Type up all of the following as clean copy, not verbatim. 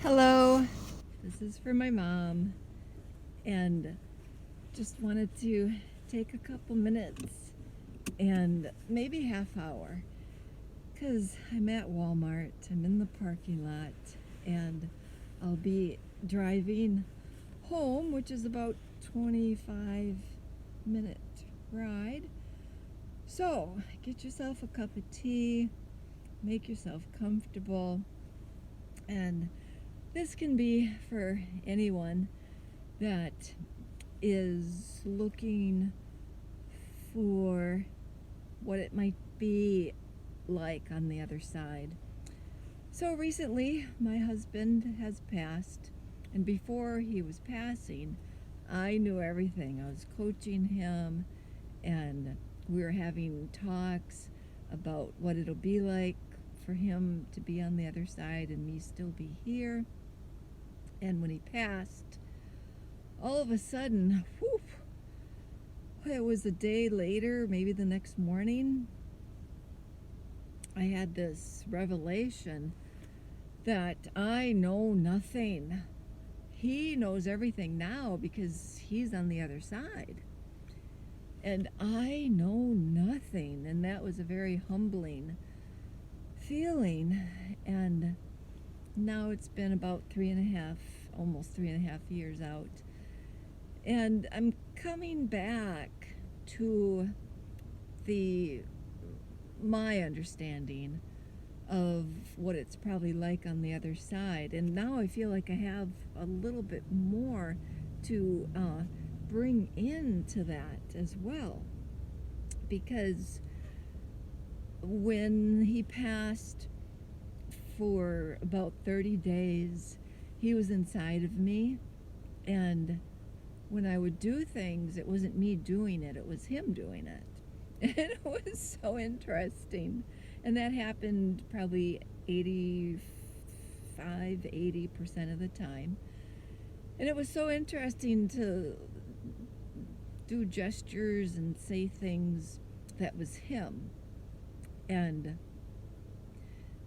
Hello, this is for my mom, and just wanted to take a couple minutes and maybe half hour because I'm at Walmart. I'm in the parking lot, and I'll be driving home, which is about 25-minute ride. So get yourself a cup of tea, make yourself comfortable, and this can be for anyone that is looking for what it might be like on the other side. So recently, my husband has passed, and before he was passing, I knew everything. I was coaching him, and we were having talks about what it'll be like for him to be on the other side and me still be here. And when he passed, all of a sudden, whew, it was a day later, maybe the next morning, I had this revelation that I know nothing. He knows everything now because he's on the other side. And I know nothing. And that was a very humbling feeling. And now it's been about almost 3.5 years out. And I'm coming back to my understanding of what it's probably like on the other side. And now I feel like I have a little bit more to bring into that as well. Because when he passed, for about 30 days, he was inside of me. And when I would do things, it wasn't me doing it, it was him doing it. And it was so interesting. And that happened probably 80% of the time. And it was so interesting to do gestures and say things that was him. And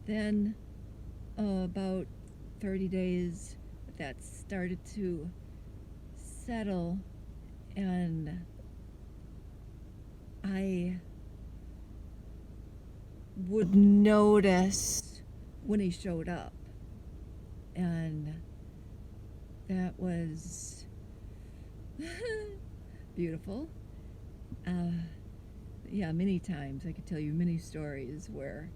then about 30 days, that started to settle, and I would notice when he showed up, and that was beautiful. Yeah, many times I could tell you many stories where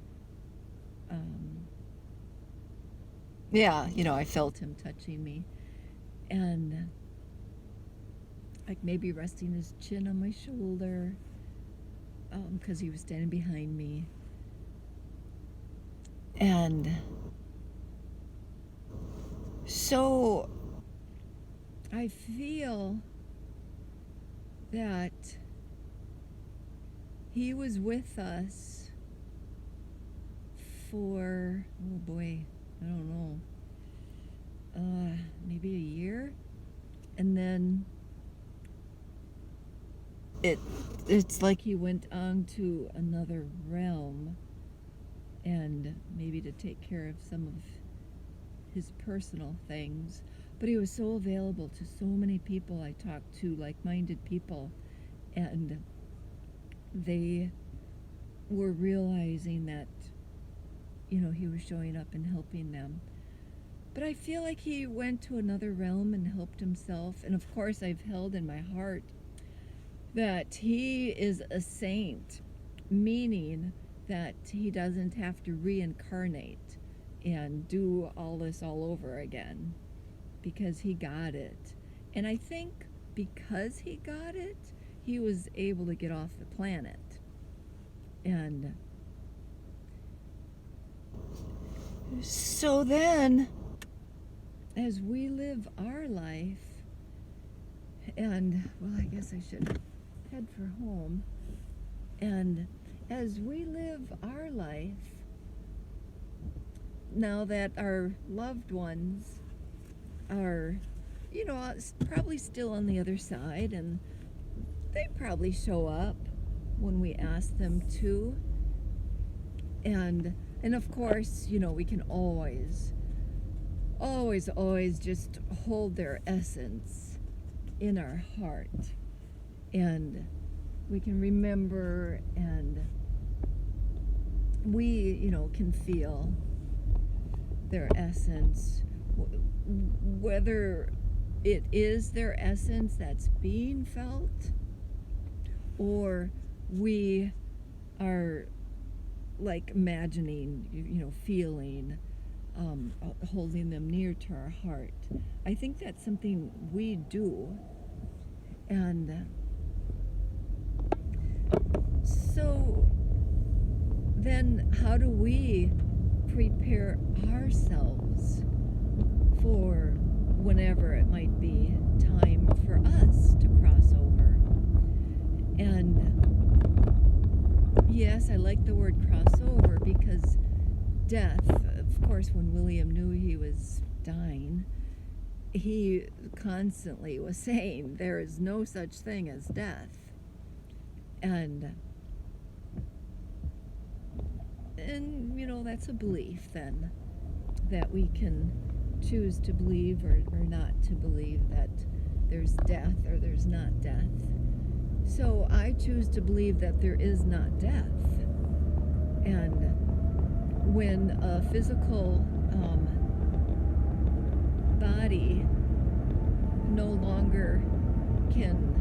I felt him touching me, and like maybe resting his chin on my shoulder, because he was standing behind me. And so I feel that he was with us for, oh boy, I don't know, maybe a year. And then it's like he went on to another realm, and maybe to take care of some of his personal things. But he was so available to so many people I talked to, like-minded people, and they were realizing that, he was showing up and helping them. But I feel like he went to another realm and helped himself. And of course, I've held in my heart that he is a saint, meaning that he doesn't have to reincarnate and do all this all over again, because he got it. And I think because he got it, he was able to get off the planet. And so then, as we live our life, and well, I guess I should head for home. And as we live our life, now that our loved ones are, probably still on the other side, and they probably show up when we ask them to. And of course, we can always always just hold their essence in our heart. And we can remember, and we, can feel their essence, whether it is their essence that's being felt, or we are like imagining, feeling, holding them near to our heart. I think that's something we do. And so then how do we prepare ourselves for whenever it might be time for us to cross over? And yes, I like the word crossover because death, of course, when William knew he was dying, he constantly was saying there is no such thing as death. And that's a belief then, that we can choose to believe or not to believe that there's death or there's not death. So I choose to believe that there is not death. And when a physical body no longer can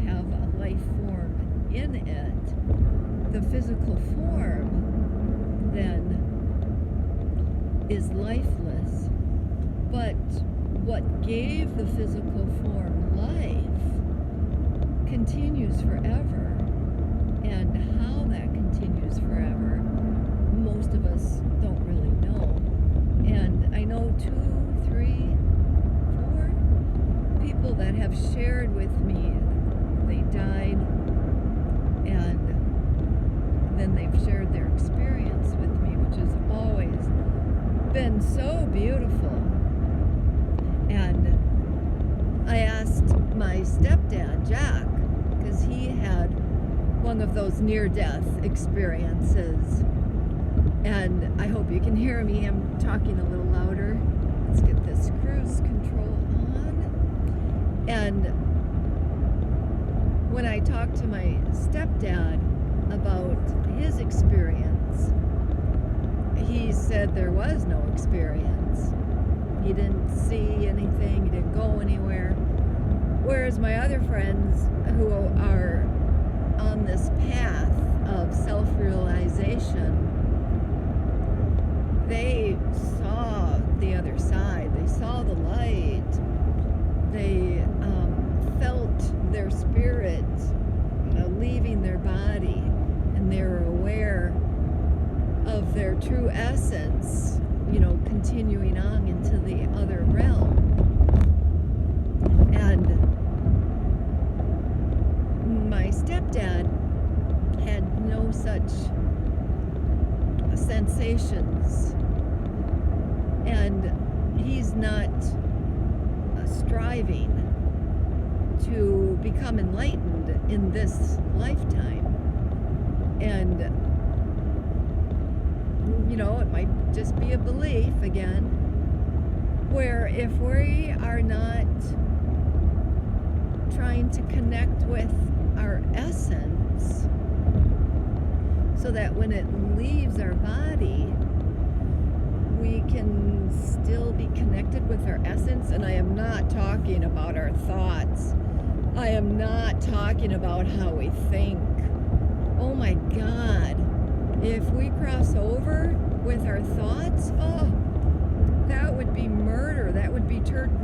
have a life form in it, the physical form then is lifeless. But what gave the physical form life continues forever. And how that continues forever, most of us don't really know. And I know 2, 3, 4 people that have shared with me they died, and then they've shared their experience with me, which has always been so beautiful. And I asked my stepdad, Jack, because he had one of those near-death experiences. And I hope you can hear me. I'm talking a little louder. Let's get this cruise control on. And when I talked to my stepdad about his experience, he said there was no experience. He didn't see anything. He didn't go anywhere. Whereas my other friends who are on this path of self-realization, they saw the other side. They saw the light. They felt their spirit leaving their body, and they were aware of their true essence, continuing on into the other realm. And my stepdad had no such sensations, and he's not striving to become enlightened in this lifetime. And it might just be a belief again, where if we are not trying to connect with our essence, so that when it leaves our body, we can still be connected with our essence. And I am not talking about our thoughts. I am not talking about how we think. Oh my God. If we cross over with our thoughts, that would be murder. That would be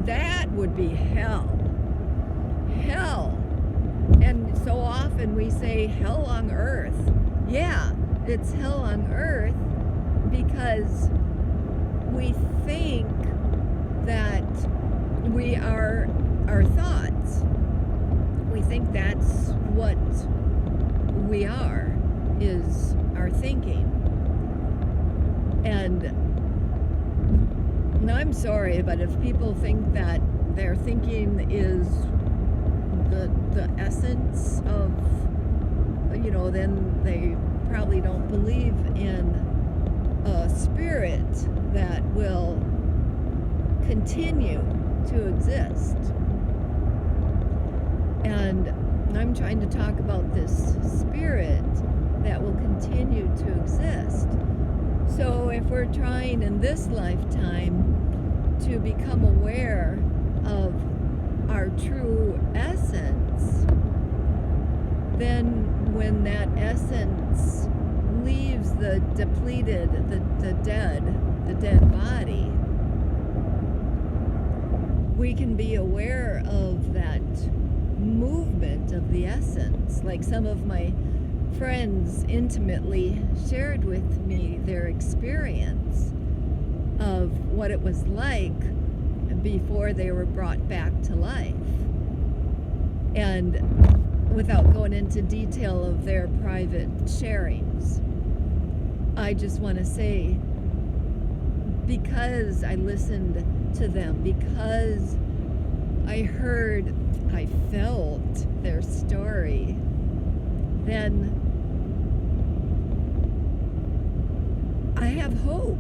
that would be hell. Hell. And so often we say hell on earth. Yeah, it's hell on earth because we think that we are our thoughts. We think that's what we are, is our thinking. And I'm sorry, but if people think that their thinking is the essence of, then they probably don't believe in a spirit that will continue to exist. And I'm trying to talk about this spirit that will continue to exist. So if we're trying in this lifetime to become aware of our true essence, then when that essence leaves the depleted, the dead body, we can be aware of that movement of the essence. Like some of my friends intimately shared with me their experience of what it was like before they were brought back to life. And without going into detail of their private sharings, I just want to say, because I listened to them, because I felt their story, then I have hope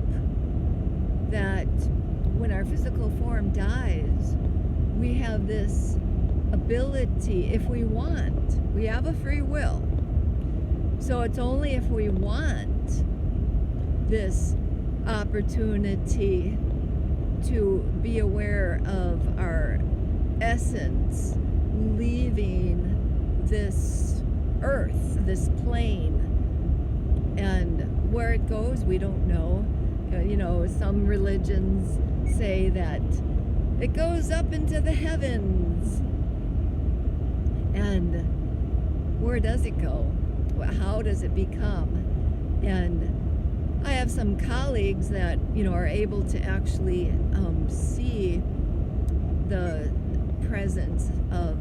that when our physical form dies, we have this ability, if we want, we have a free will. So it's only if we want this opportunity to be aware of our essence leaving this earth, this plane, and where it goes, we don't know. Some religions say that it goes up into the heavens. And where does it go? How does it become? And I have some colleagues that, are able to actually see the presence of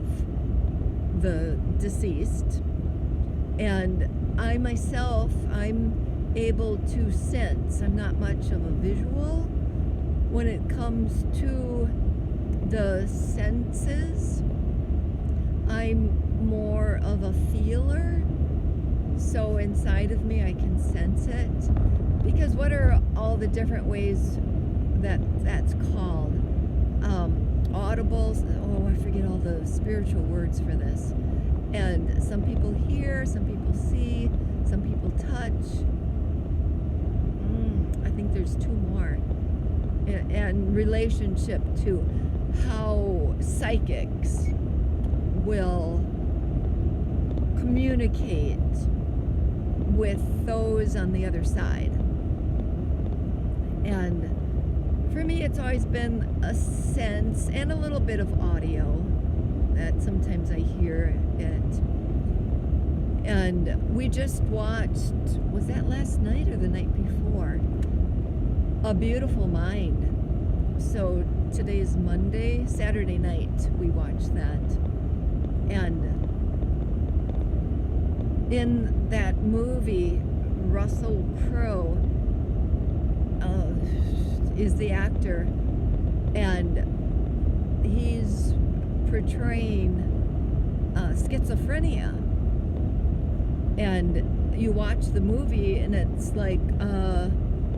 the deceased. And I myself, I'm able to sense. I'm not much of a visual when it comes to the senses. I'm more of a feeler. So inside of me, I can sense it. Because what are all the different ways that's called? Audibles. Oh, I forget all the spiritual words for this. And some people hear, some people see, some people touch. I think there's two more. And relationship to how psychics will communicate with those on the other side. And for me, it's always been a sense and a little bit of audio that sometimes I hear it. And we just watched, was that last night or the night before? A Beautiful Mind. So today is Monday, Saturday night we watched that. And in that movie, Russell Crowe is the actor, and he's portraying schizophrenia. And you watch the movie and it's like,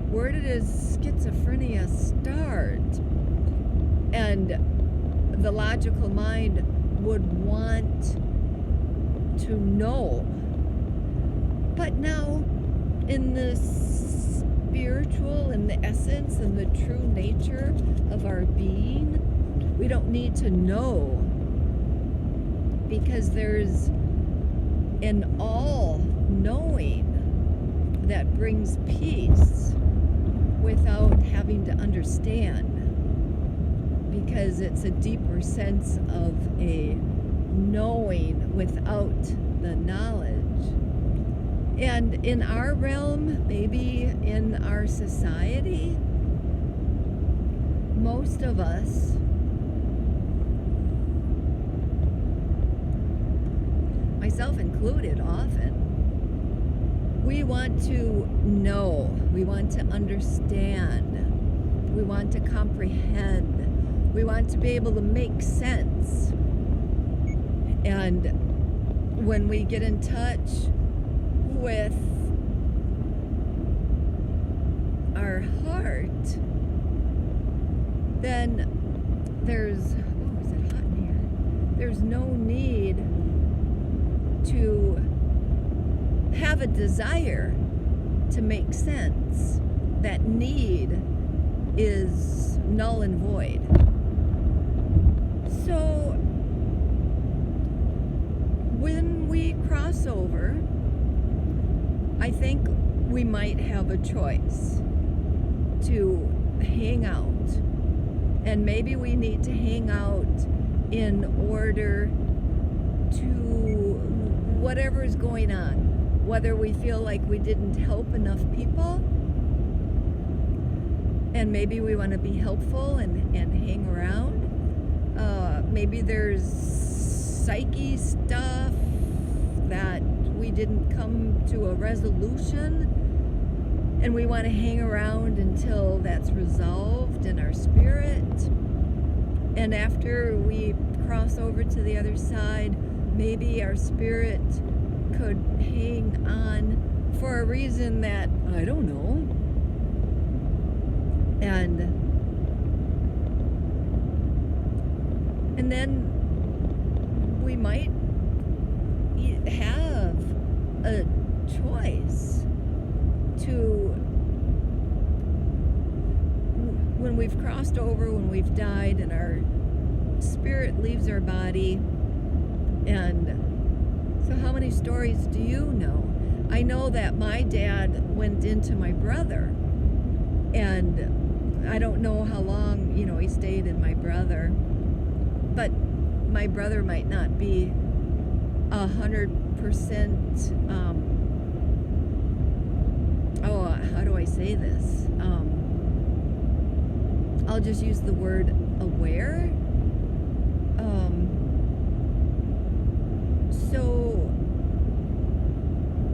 where did his schizophrenia start? And the logical mind would want to know. But now, in the spiritual, in the essence, and the true nature of our being, we don't need to know, because there's an all-knowing that brings peace without having to understand, because it's a deeper sense of a knowing without the knowledge. And in our realm, maybe in our society, most of us myself included often, we want to know, we want to understand, we want to comprehend, we want to be able to make sense. And when we get in touch with our heart, then is it hot in here? There's no need to have a desire to make sense. That need is null and void. So when we cross over, I think we might have a choice to hang out. And maybe we need to hang out in order to whatever is going on, whether we feel like we didn't help enough people, and maybe we want to be helpful and hang around. Maybe there's psyche stuff that we didn't come to a resolution, and we want to hang around until that's resolved in our spirit. And after we cross over to the other side, maybe our spirit could hang on for a reason that I don't know. And then we might have a choice to, when we've crossed over, when we've died and our spirit leaves our body. And so how many stories do you know? I know that my dad went into my brother, and I don't know how long, he stayed in my brother, but my brother might not be 100%, how do I say this? I'll just use the word aware.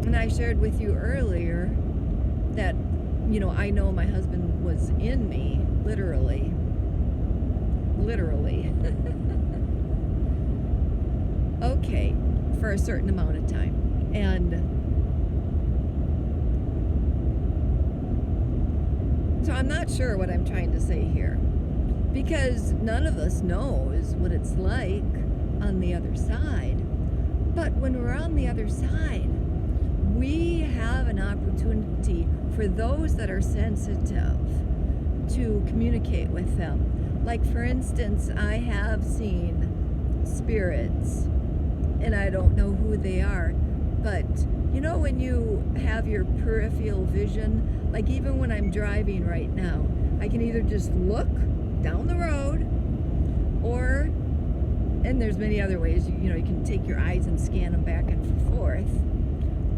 And I shared with you earlier that, I know my husband was in me, literally. Okay, for a certain amount of time. And so I'm not sure what I'm trying to say here, because none of us knows what it's like on the other side. But when we're on the other side, we have an opportunity for those that are sensitive to communicate with them. Like, for instance, I have seen spirits, and I don't know who they are, but when you have your peripheral vision, like even when I'm driving right now, I can either just look down the road, and there's many other ways, you can take your eyes and scan them back and forth,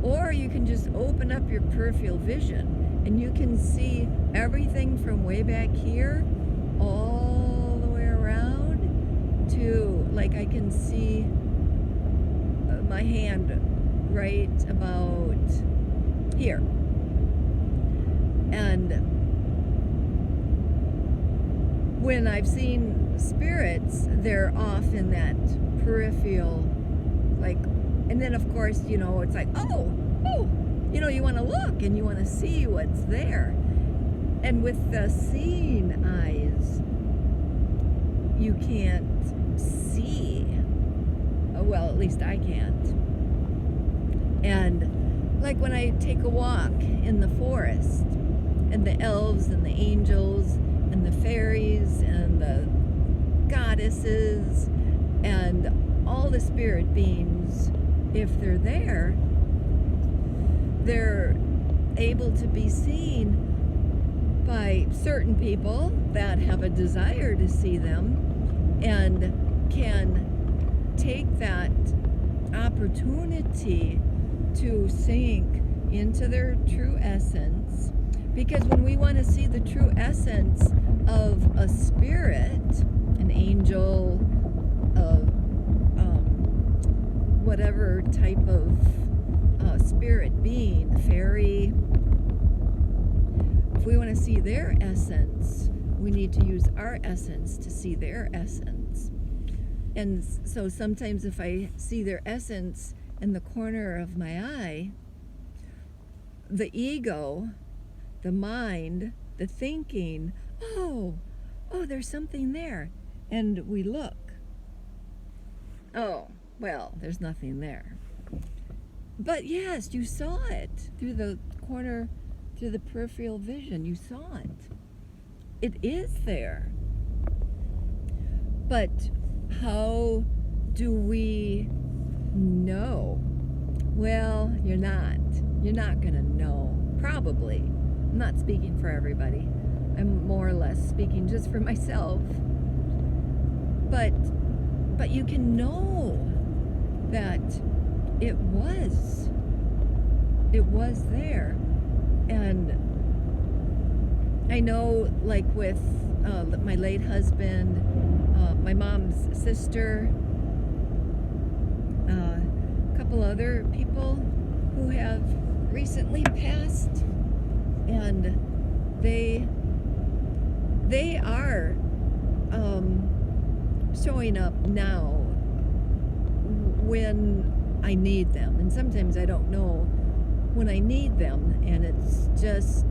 or you can just open up your peripheral vision and you can see everything from way back here all the way around to, like, I can see my hand right about here. And when I've seen spirits, they're off in that peripheral, like, and then of course, it's like, you want to look and you want to see what's there. And with the seeing eyes, you can't see. Well, at least I can't. And like when I take a walk in the forest, and the elves and the angels and the fairies and the goddesses and all the spirit beings, if they're there, they're able to be seen by certain people that have a desire to see them and can take that opportunity to sink into their true essence. Because when we want to see the true essence of a spirit, an angel, whatever type of spirit being, fairy, if we want to see their essence, we need to use our essence to see their essence. And so sometimes if I see their essence in the corner of my eye, the ego, the mind, the thinking, oh, there's something there. and we look. Oh, well, there's nothing there. But yes, you saw it through the corner, through the peripheral vision. You saw it. It is there. But how do we know? Well, you're not. You're not going to know. Probably. I'm not speaking for everybody. I'm more or less speaking just for myself. But you can know that it was there. And I know, like with my late husband, my mom's sister, a couple other people who have recently passed, and they are showing up now when I need them. And sometimes I don't know when I need them, and it's just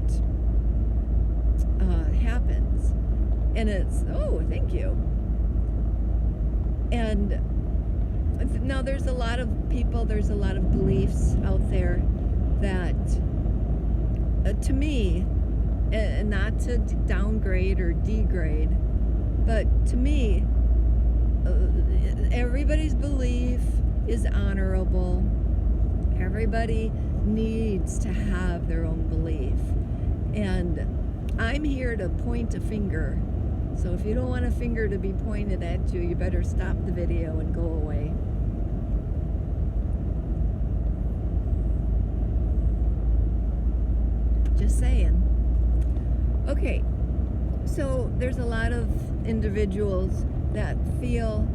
happens. And it's, oh, thank you. And now there's a lot of people, there's a lot of beliefs out there that, to me, not to downgrade or degrade, but to me, everybody's belief is honorable. Everybody needs to have their own belief. And I'm here to point a finger. So if you don't want a finger to be pointed at you, you better stop the video and go away. Just saying. Okay, so there's a lot of individuals that feel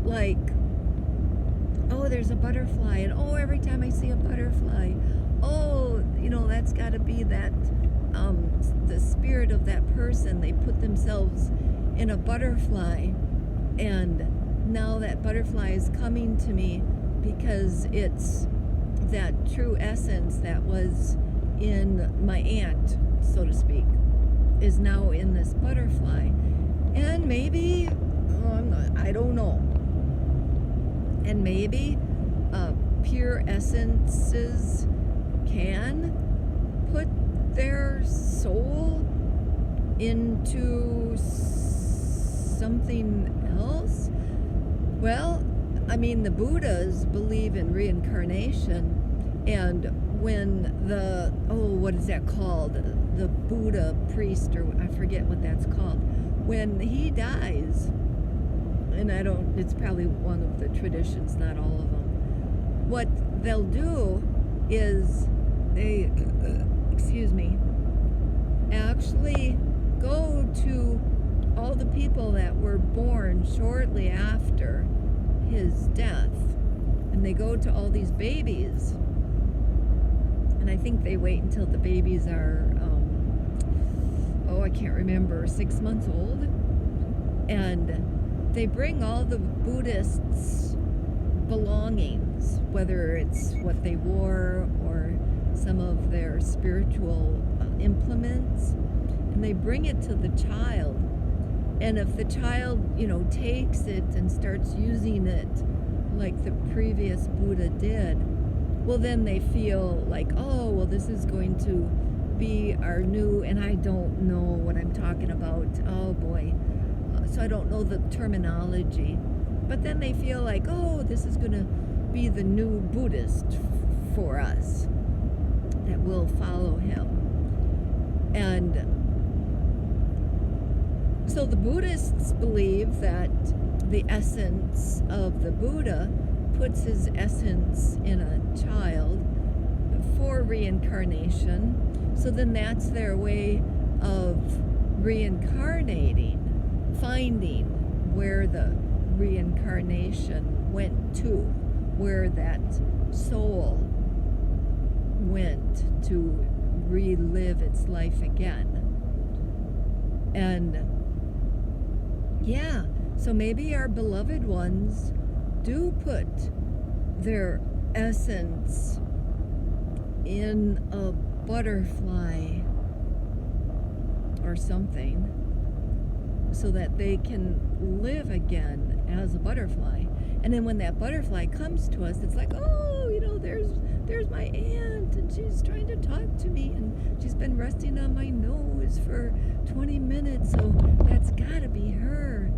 like, oh, there's a butterfly, and oh, every time I see a butterfly, oh, that's got to be that, the spirit of that person. They put themselves in a butterfly, and now that butterfly is coming to me because it's that true essence that was in my aunt, so to speak, is now in this butterfly. And maybe, I don't know, and maybe pure essences can put their soul into something else. Well, I mean, the Buddhas believe in reincarnation, and when the, what is that called? The Buddha priest, or I forget what that's called. When he dies, and it's probably one of the traditions, not all of them. What they'll do is they, actually go to all the people that were born shortly after his death, and they go to all these babies, and I think they wait until the babies are, I can't remember, 6 months old, and they bring all the Buddhists' belongings, whether it's what they wore or some of their spiritual implements, and they bring it to the child. And if the child, takes it and starts using it like the previous Buddha did, well, then they feel like, oh, well, this is going to be our new, and I don't know what I'm talking about. Oh, boy. So I don't know the terminology. But then they feel like, oh, this is going to be the new Buddhist for us, that will follow him. And so the Buddhists believe that the essence of the Buddha puts his essence in a child for reincarnation. So then that's their way of reincarnating, finding where the reincarnation went to, where that soul went to relive its life again. And yeah, so maybe our beloved ones do put their essence in a butterfly or something. so that they can live again as a butterfly. And then when that butterfly comes to us, it's like, oh, there's my aunt, and she's trying to talk to me, and she's been resting on my nose for 20 minutes, so that's gotta be her.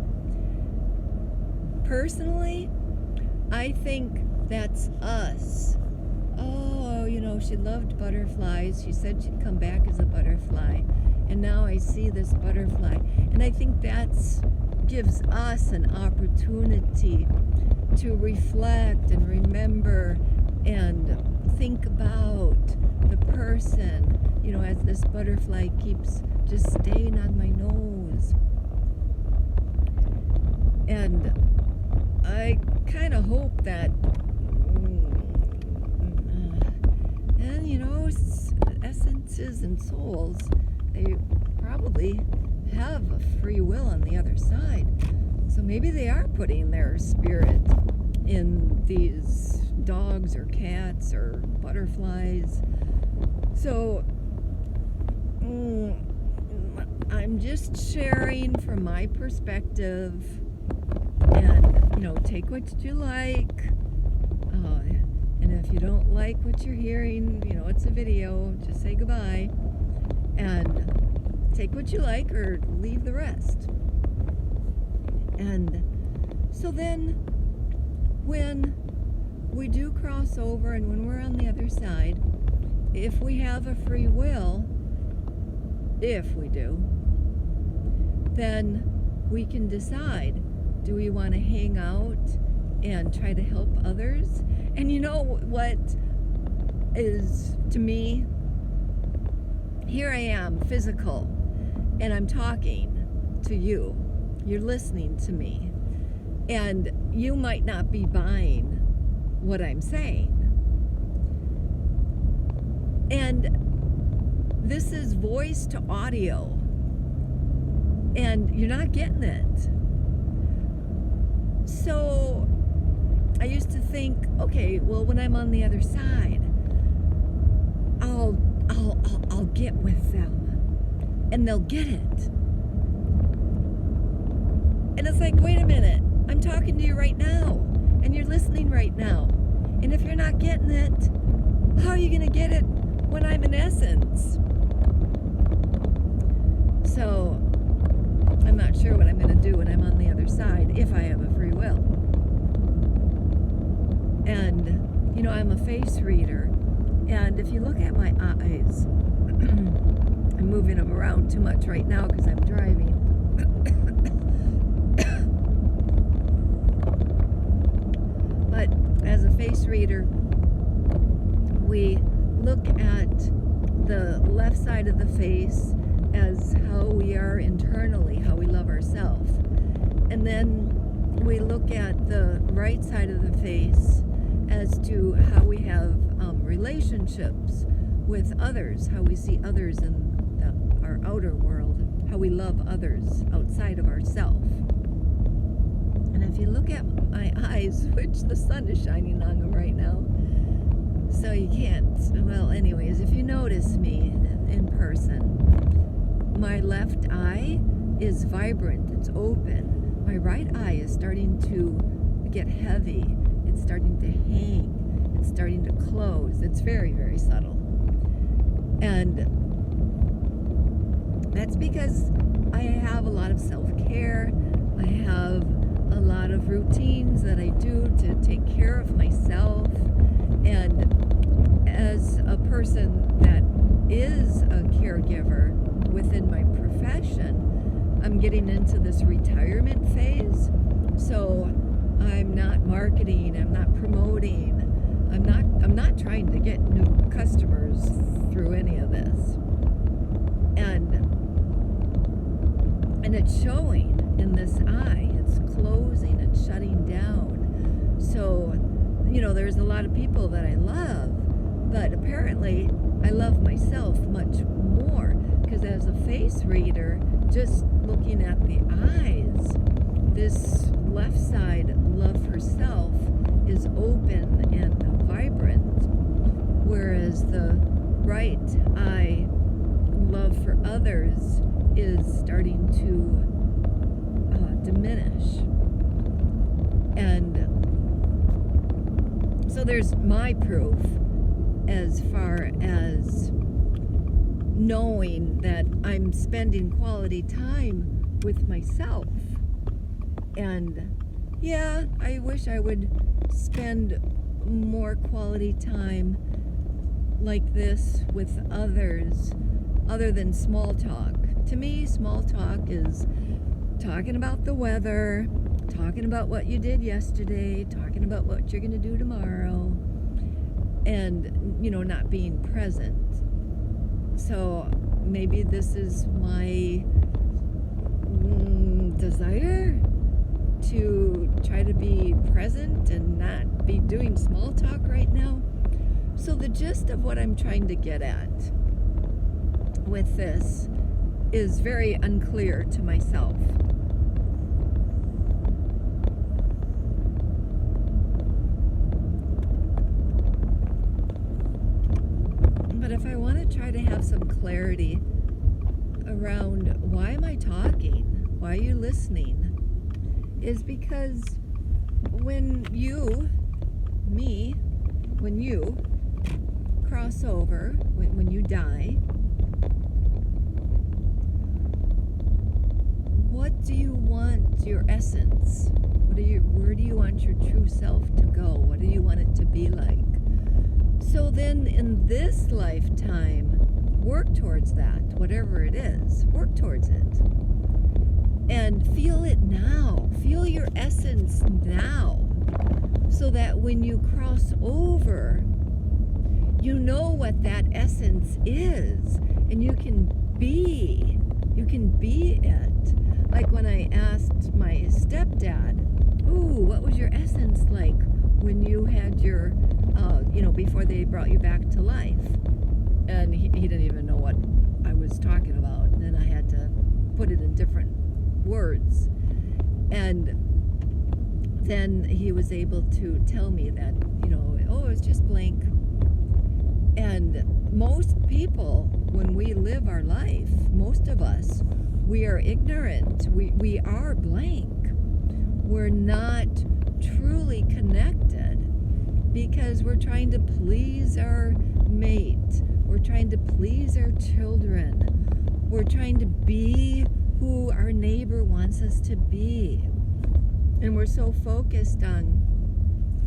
Personally, I think that's us. Oh, she loved butterflies. She said she'd come back as a butterfly. And now I see this butterfly. And I think that's gives us an opportunity to reflect and remember and think about the person, as this butterfly keeps just staying on my nose. And I kind of hope that, essences and souls, they probably have a free will on the other side. So maybe they are putting their spirit in these dogs or cats or butterflies. So I'm just sharing from my perspective, and take what you like, and if you don't like what you're hearing, it's a video, just say goodbye, and take what you like or leave the rest. And so then when we do cross over and when we're on the other side, if we have a free will, if we do, then we can decide, do we want to hang out and try to help others? And what is, to me, here I am, physical, and I'm talking to you. You're listening to me. And you might not be buying what I'm saying. And this is voice to audio. And you're not getting it. So I used to think, okay, well, when I'm on the other side, I'll get with them and they'll get it. And it's like, wait a minute, I'm talking to you right now and you're listening right now. And if you're not getting it, how are you going to get it when I'm in essence? So I'm not sure what I'm going to do when I'm on the other side, if I have a free will. And, I'm a face reader. And if you look at my eyes, I'm moving them around too much right now because I'm driving. But as a face reader, we look at the left side of the face as how we are internally, how we love ourselves. And then we look at the right side of the face as to how we have relationships with others, how we see others in our outer world, how we love others outside of ourselves. And if you look at my eyes, which the sun is shining on them right now, so you can't, well, anyways, if you notice me in person, my left eye is vibrant, it's open. My right eye is starting to get heavy, it's starting to hang, it's starting to close. It's very, very subtle. And that's because I have a lot of self-care. I have a lot of routines that I do to take care of myself. And as a person that is a caregiver within my profession, I'm getting into this retirement phase. So I'm not marketing, I'm not promoting, I'm not trying to get new customers through any of this. And it's showing in this eye. It's closing, it's shutting down. So, there's a lot of people that I love, but apparently I love myself much more, because as a face reader, just looking at the eyes, this left side, love for self, is open and vibrant, whereas the right eye, love for others, is starting to there's my proof as far as knowing that I'm spending quality time with myself. And yeah, I wish I would spend more quality time like this with others other than small talk. To me, small talk is talking about the weather, talking about what you did yesterday, talking about what you're going to do tomorrow, and, not being present. So maybe this is my desire to try to be present and not be doing small talk right now. So the gist of what I'm trying to get at with this is very unclear to myself. But if I want to try to have some clarity around why am I talking, why are you listening, is because when you cross over, when you die, what do you want your essence? Where do you want your true self to go? What do you want it to be like? So then in this lifetime, work towards that, whatever it is, work towards it. And feel it now. Feel your essence now. So that when you cross over, you know what that essence is. And you can be it. Like when I asked my stepdad, what was your essence like when you had your, before they brought you back to life? And he didn't even know what I was talking about. And then I had to put it in different words. And then he was able to tell me that, it's just blank. And most people, when we live our life, most of us, we are ignorant. We are blank. We're not truly connected because we're trying to please our mate. We're trying to please our children. We're trying to be who our neighbor wants us to be. And we're so focused on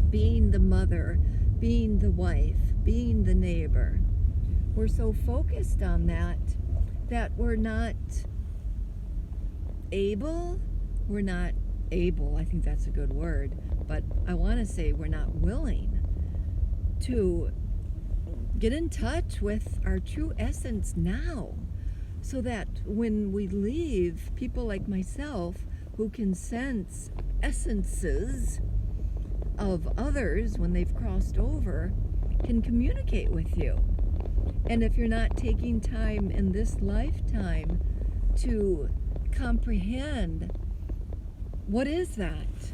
being the mother, being the wife, being the neighbor. We're so focused on that we're not able, I think that's a good word, but I want to say we're not willing to get in touch with our true essence now. So that when we leave, people like myself who can sense essences of others when they've crossed over can communicate with you. And if you're not taking time in this lifetime to comprehend what is that,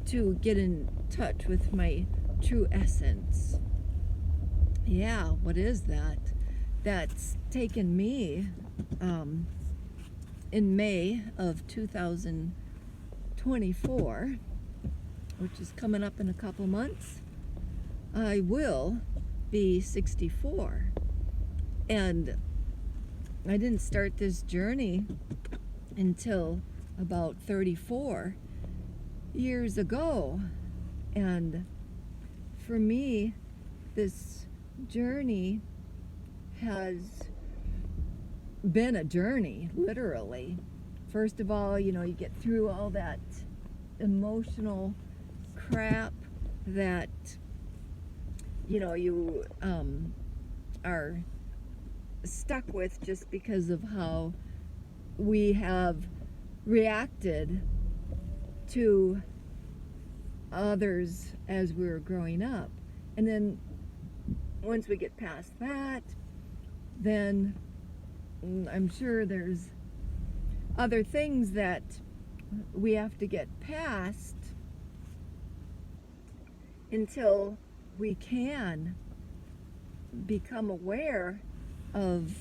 to get in touch with my true essence. Yeah, what is that? That's taken me in May of 2024, which is coming up in a couple months. I will be 64. And I didn't start this journey until about 34 years ago. And for me, this journey has been a journey, literally. First of all, you get through all that emotional crap that, you are stuck with just because of how we have reacted to others as we were growing up. And then once we get past that, then I'm sure there's other things that we have to get past until we can become aware of,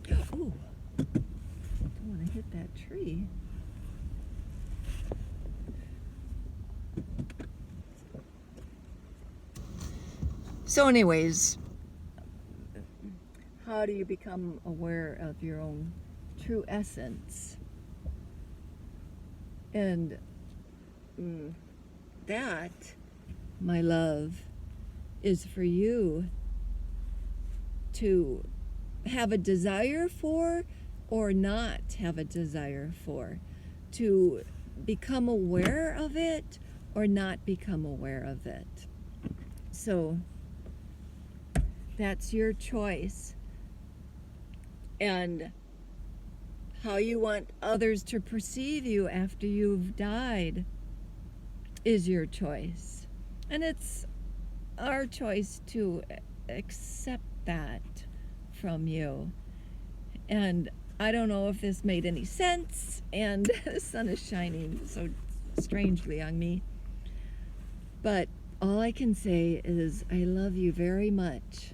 don't want to hit that tree. So anyways, how do you become aware of your own true essence? And that, my love, is for you to have a desire for or not have a desire for, to become aware of it or not become aware of it. So that's your choice. And how you want others to perceive you after you've died is your choice. And it's our choice to accept that from you. And I don't know if this made any sense, and the sun is shining so strangely on me. But all I can say is I love you very much.